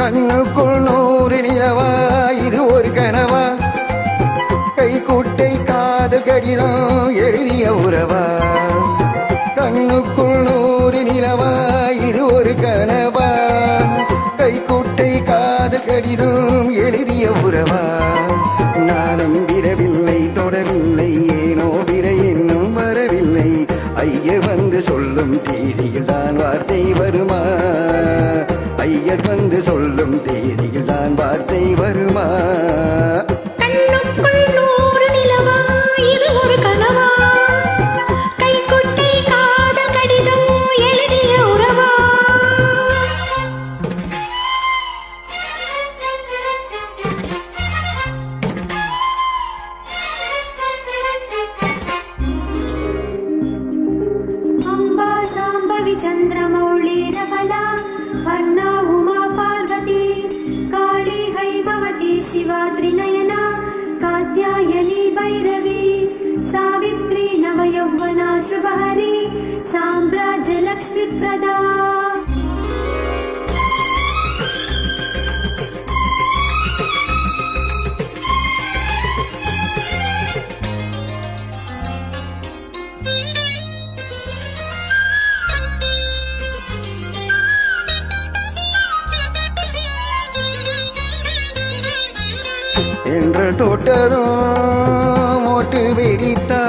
கண்ணுக்குள் 100 நிலவா இது ஒரு கனவா கைக்குட்டை காதல் கடிதம் எழுதிய உறவா கண்ணுக்குள் 100 நிலவா இது ஒரு கனவா கைக்குட்டை காதல் கடிதம் எழுதிய உறவா நானும் விடவில்லை தொடவில்லை ஏனோ விட இன்னும் வரவில்லை ஐயர் வந்து சொல்லும் தேதியில் தான் வார்த்தை வருமா ஐயர் வந்து சொல்லும் தேதியில் தான் வார்த்தை வருமா கண்ணுக்குள் 100 நிலவா இது ஒரு கனவா கைக்குட்டை காதல் கடிதம் எழுதிய உறவா अम्बा साम्बवि चन्द्रमौळी रबला वर्णा उमा पार्वती काली हैमवती शिवा त्रिनयना कात्यायनी भैरवी सावित्री नवयौवना शुभहरी साम्राज्यलक्ष्मीप्रदा என்ற தோட்டரும் மோட்டு வெடித்தா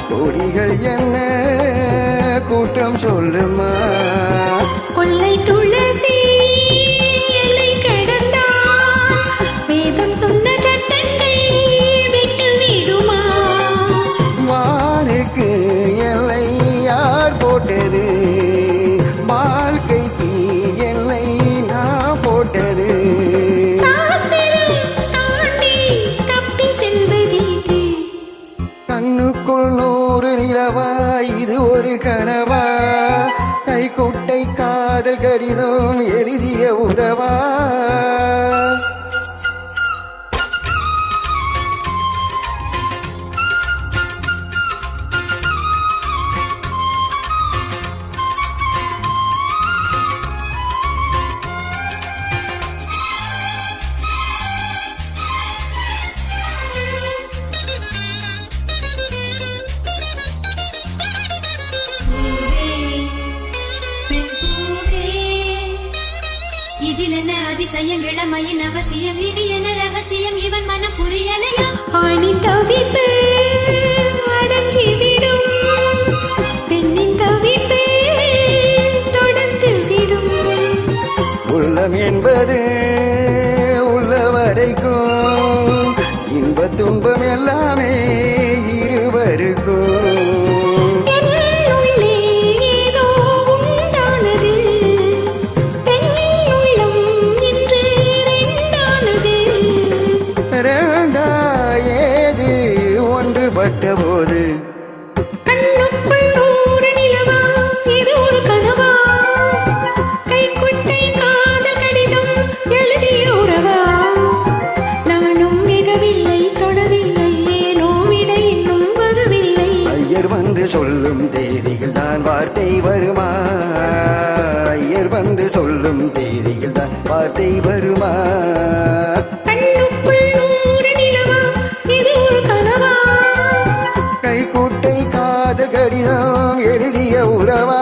கொடிகள் என்ன கூட்டம் சொல்லுமா கொள்ளை துளசி எல்லை கடந்தா வேதம் சொன்ன சட்டங்கள் விட்டு விடுமா வானுக்கு எல்லை யார் போட்டது வாழ்க்கைக்கு எல்லை நான் போட்டது கண்ணுக்குள் 100 நிலவா இது ஒரு கனவா கைக்குட்டை காதல் கடிதம் எழுதிய உறவா இதிலென்ன அதிசயம் இளமையின் அவசியம் இது என்ன ரகசியம் இவன் மனம் புரியலையா ஆணின் தவிப்பு அடங்கிவிடும் பெண்ணின் தவிப்பு தொடர்ந்து விடும் உள்ளம் என்பது உள்ள வரைக்கும் இன்ப துன்பம் எல்லாமே இருவருக்கும் பட்டபோது கண்ணுக்குள் 100 நிலவா இது ஒரு கனவா கைக்குட்டை காதல் கடிதம் எழுதிய உறவா நானும் விடவில்லை தொடவில்லை ஏனோ விட இன்னும் வரவில்லை ஐயர் வந்து சொல்லும் தேதியில் தான் வார்த்தை வருமா ஐயர் வந்து சொல்லும் தேதியில் தான் வார்த்தை வருமா கண்ணுக்குள் 100 நிலவா இது ஒரு கனவா கைக்குட்டை காதல் கடிதம் எழுதிய உறவா